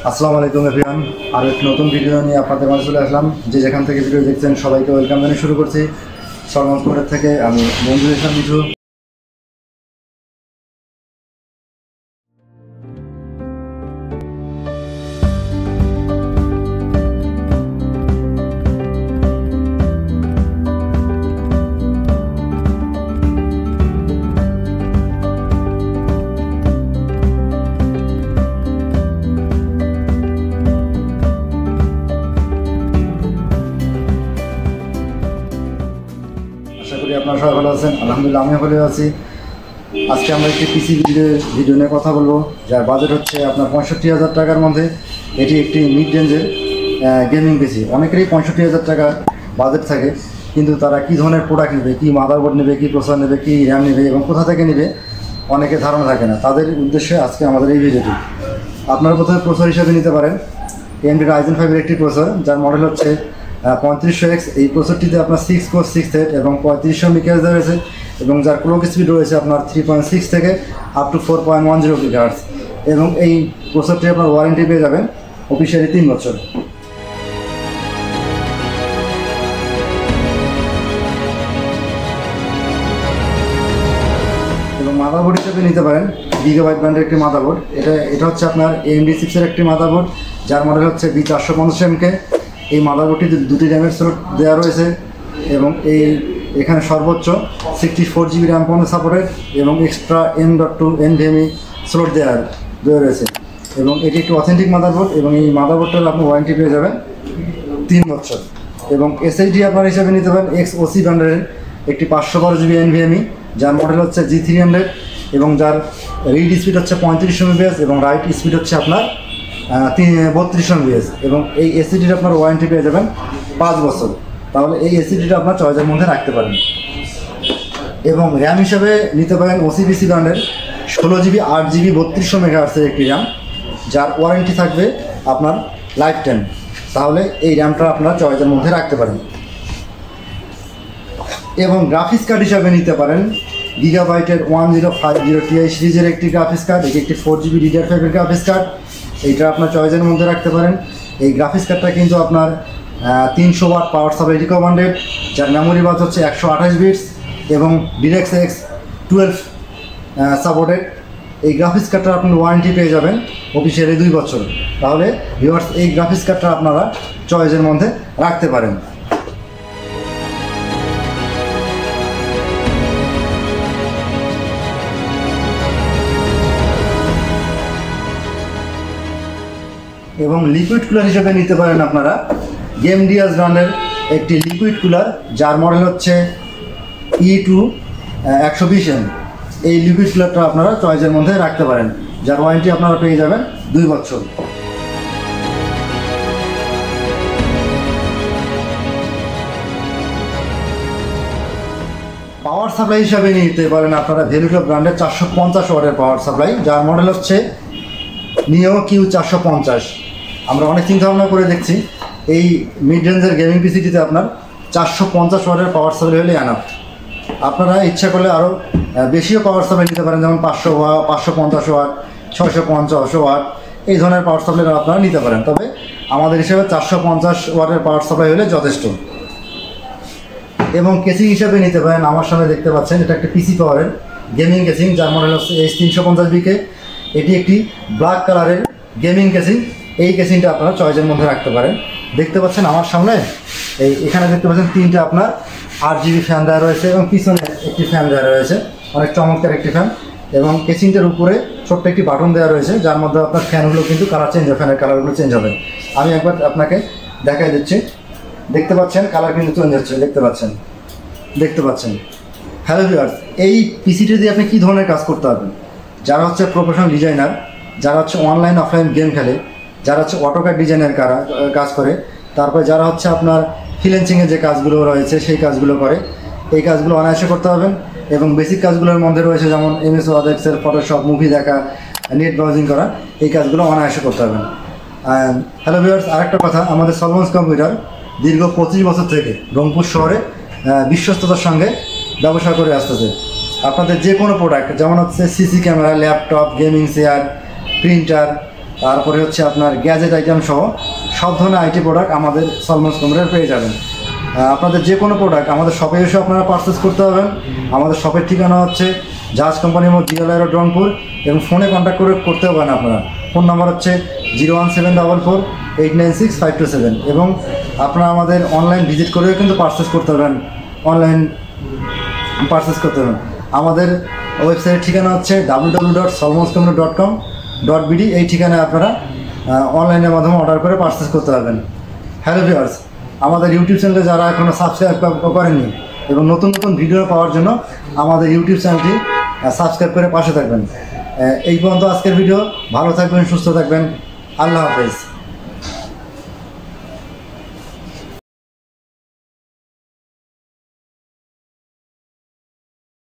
আসসালামু আলাইকুম এভরিওয়ান। আর এক নতুন ভিডিও নিয়ে আপনাদের মাঝে চলে আসলাম। যে যেখান থেকে ভিডিও দেখছেন সবাইকে ওয়েলকাম জানিয়ে শুরু করছি। সরগঞ্জ থেকে আমি মঞ্জুর ইসলাম মিঠু। আশা করি আপনারা সবাই ভালো আছেন। আলহামদুলিল্লাহ আমিও ভালো আছি। আজকে আমরা একটি পিসি ভিডিও নিয়ে কথা বলবো, যার বাজেট হচ্ছে আপনার 65,000 টাকার মধ্যে। এটি একটি মিড রেঞ্জের গেমিং পিসি। অনেকেরই 65,000 টাকা বাজেট থাকে, কিন্তু তারা কী ধরনের প্রোডাক্ট নেবে, কী মাদারবোর্ড নেবে, কী প্রসেসর নেবে, কী র্যাম নেবে এবং কোথা থেকে নেবে অনেকের ধারণা থাকে না। তাদের উদ্দেশ্যে আজকে আমাদের এই ভিডিওটি। আপনারা প্রথমে প্রসেসর হিসাবে নিতে পারেন AMD Ryzen 5 এর একটি প্রসেসর, যার মডেল হচ্ছে 3500X। এই প্রসেসরটিতে আপনার 6 কোর 6 থ্রেড এবং 3500 মেগাহার্টজ রয়েছে, এবং যার ক্লক স্পিড রয়েছে আপনার 3.6 থেকে আপ টু 4.10 GHz। এবং এই প্রসেসরটি আপনার ওয়ারেন্টি পেয়ে যাবেন অফিসিয়ালি 3 বছর। এবং মাদারবোর্ড হিসেবে নিতে পারেন গিগাবাইট ব্র্যান্ডের একটি মাদারবোর্ড। এটা হচ্ছে আপনার AMD চিপসের একটি মাদারবোর্ড, যার মডেল হচ্ছে B450MK। এই মাদারবোর্ডটিতে দুটি র্যামের স্লট দেওয়া রয়েছে, এবং এখানে সর্বোচ্চ 64 GB র্যাম পর্যন্ত সাপোর্টেড, এবং এক্সট্রা M.2 NVMe স্লট দেওয়া রয়েছে। এবং এটি একটি অথেন্টিক মাদারবোর্ড, এবং এই মাদারবোর্ডটার আপনি ওয়ারেন্টি পেয়ে যাবেন 3 বছর। এবং SSD আপনার হিসাবে নিতে পারেন XOC ব্র্যান্ডের একটি 512 GB NVMe, যার মডেল হচ্ছে G300, এবং যার রিড স্পিড হচ্ছে 35 MBps এবং রাইট স্পিড হচ্ছে আপনার 32 MBps। এবং এই SSDটা আপনার ওয়ারেন্টি পেয়ে যাবেন 5 বছর। তাহলে এই SSDটা আপনার চয়েসের মধ্যে রাখতে পারেন। এবং র্যাম হিসাবে নিতে পারেন OCPC ব্র্যান্ডের 16 GB 8 GB 3200 মেগাহার্টজের একটি র্যাম, যার ওয়ারেন্টি থাকবে আপনার লাইফ টাইম। তাহলে এই র্যামটা আপনার চয়েসের মধ্যে রাখতে পারেন। এবং গ্রাফিক্স কার্ড হিসাবে নিতে পারেন গিগাবাইটের 1050 Ti সিরিজের একটি গ্রাফিক্স কার্ড। এটি একটি 4 GB DDR5 এর গ্রাফিক্স কার্ড। এইটা আপনার চয়েসের মধ্যে রাখতে পারেন। এই গ্রাফিক্স কার্ডটা কিন্তু আপনার 300 ওয়াট পাওয়ার সাপ্লাই রিকমান্ডেড, যার মেমোরি বাস হচ্ছে 128 বিটস এবং DirectX 12 সাপোর্টেড। এই গ্রাফিক্স কার্ডটা আপনি ওয়ারেন্টি পেয়ে যাবেন অফিসিয়ালি 2 বছর। তাহলে ভিউয়ার্স, এই গ্রাফিক্স কার্ডটা আপনারা চয়েসের মধ্যে রাখতে পারেন। এবং লিকুইড কুলার হিসেবে নিতে পারেন আপনারা গেমডিয়াস ব্র্যান্ডের একটি লিকুইড কুলার, যার মডেল হচ্ছে E2 120M। এই লিকুইড কুলারটা আপনারা চয়েসের মধ্যে রাখতে পারেন, যার ওয়ারেন্টি আপনারা পেয়ে যাবেন 2 বছর। পাওয়ার সাপ্লাই হিসাবে নিতে পারেন আপনারা ভ্যালুটপ ব্র্যান্ডের 450 ওয়াটের পাওয়ার সাপ্লাই, যার মডেল হচ্ছে নিও Q450। আমরা অনেক চিন্তা ভাবনা করে দেখছি, এই মিড রেঞ্জের গেমিং পিসিটিতে আপনার 450 ওয়াটের পাওয়ার সাপ্লাই হলে এনাফ। আপনারা ইচ্ছা করলে আরও বেশিও পাওয়ার সাপ্লাই নিতে পারেন, যেমন 500 ওয়াট, 550 ওয়াট, 650 ওয়াট, এই ধরনের পাওয়ার সাপ্লাই আপনারা নিতে পারেন। তবে আমাদের হিসেবে 450 ওয়াটের পাওয়ার সাপ্লাই হলে যথেষ্ট। এবং কেসিং হিসাবে নিতে পারেন, আমার সামনে দেখতে পাচ্ছেন এটা একটা পিসি পাওয়ারের গেমিং কেসিং, যার মডেল হচ্ছে H350BK। এটি একটি ব্ল্যাক কালারের গেমিং কেসিং। এই কেসিংটা আপনারা চয়েসের মধ্যে রাখতে পারেন। দেখতে পাচ্ছেন আমার সামনে এখানে দেখতে পাচ্ছেন 3টা আপনার 8 GB ফ্যান দেওয়া রয়েছে, এবং পিছনে একটি ফ্যান দেওয়া রয়েছে, অনেক চমৎকার একটি ফ্যান। এবং কেসিংটার উপরে ছোট্ট একটি বাটন দেওয়া রয়েছে, যার মধ্যে আপনার ফ্যানগুলো কিন্তু কালার চেঞ্জ হবে, ফ্যানের কালারগুলো চেঞ্জ হবে। আমি একবার আপনাকে দেখাই দিচ্ছি। দেখতে পাচ্ছেন কালার কিন্তু চেঞ্জ হচ্ছে, দেখতে পাচ্ছেন। হ্যালো ভিউয়ার্স, এই পিসিটি দিয়ে আপনি কী ধরনের কাজ করতে পারবেন? যারা হচ্ছে প্রফেশনাল ডিজাইনার, যারা হচ্ছে অনলাইন অফলাইন গেম খেলে, যারা হচ্ছে অটোক্যাড ডিজাইনের কাজ করে, তারপরে যারা হচ্ছে আপনার ফ্রিল্যান্সিংয়ের যে কাজগুলো রয়েছে সেই কাজগুলো করে, এই কাজগুলো অনায়াসে করতে পারবেন। এবং বেসিক কাজগুলোর মধ্যে রয়েছে যেমন MS Word, Excel, Photoshop, movie দেখা, নেট ব্রাউজিং করা, এই কাজগুলো অনায়াসে করতে পারবেন। হ্যালো ভিউয়ার্স, আরেকটা কথা, আমাদের সলমন্স কম্পিউটার দীর্ঘ 25 বছর থেকে রংপুর শহরে বিশ্বস্ততার সঙ্গে ব্যবসা করে আসতেছে। আপনাদের যে কোনো প্রোডাক্ট, যেমন হচ্ছে CC camera, laptop, gaming chair, printer, তারপরে হচ্ছে আপনার গ্যাজেট আইটেম সহ সব ধরনের আইটি প্রোডাক্ট আমাদের সলমনস কম্পিউটার পেয়ে যাবেন। আপনাদের যে কোনো প্রোডাক্ট আমাদের শপে এসে আপনারা পারচেস করতে পারবেন। আমাদের শপের ঠিকানা হচ্ছে জাহাজ কোম্পানি মোড় জিএলআই রোড রংপুর, এবং ফোনে কন্ট্যাক্ট করে করতে পারেন আপনারা। ফোন নাম্বার হচ্ছে 01744896527, এবং আপনারা আমাদের অনলাইন ভিজিট করেও কিন্তু পারচেস করতে পারবেন, অনলাইন পারচেস করতে পারবেন। আমাদের ওয়েবসাইটের ঠিকানা হচ্ছে www.solmonscomputer.com.bd। এই ঠিকানায় আপনারা অনলাইনের মাধ্যমে অর্ডার করে পারচেস করতে পারবেন। হ্যালো ভিউয়ার্স, আমাদের ইউটিউব চ্যানেলে যারা এখনও সাবস্ক্রাইব করেননি এবং নতুন নতুন ভিডিও পাওয়ার জন্য আমাদের ইউটিউব চ্যানেলটি সাবস্ক্রাইব করে পাশে থাকবেন। এই পর্যন্ত আজকের ভিডিও। ভালো থাকবেন, সুস্থ থাকবেন। আল্লাহ হাফেজ।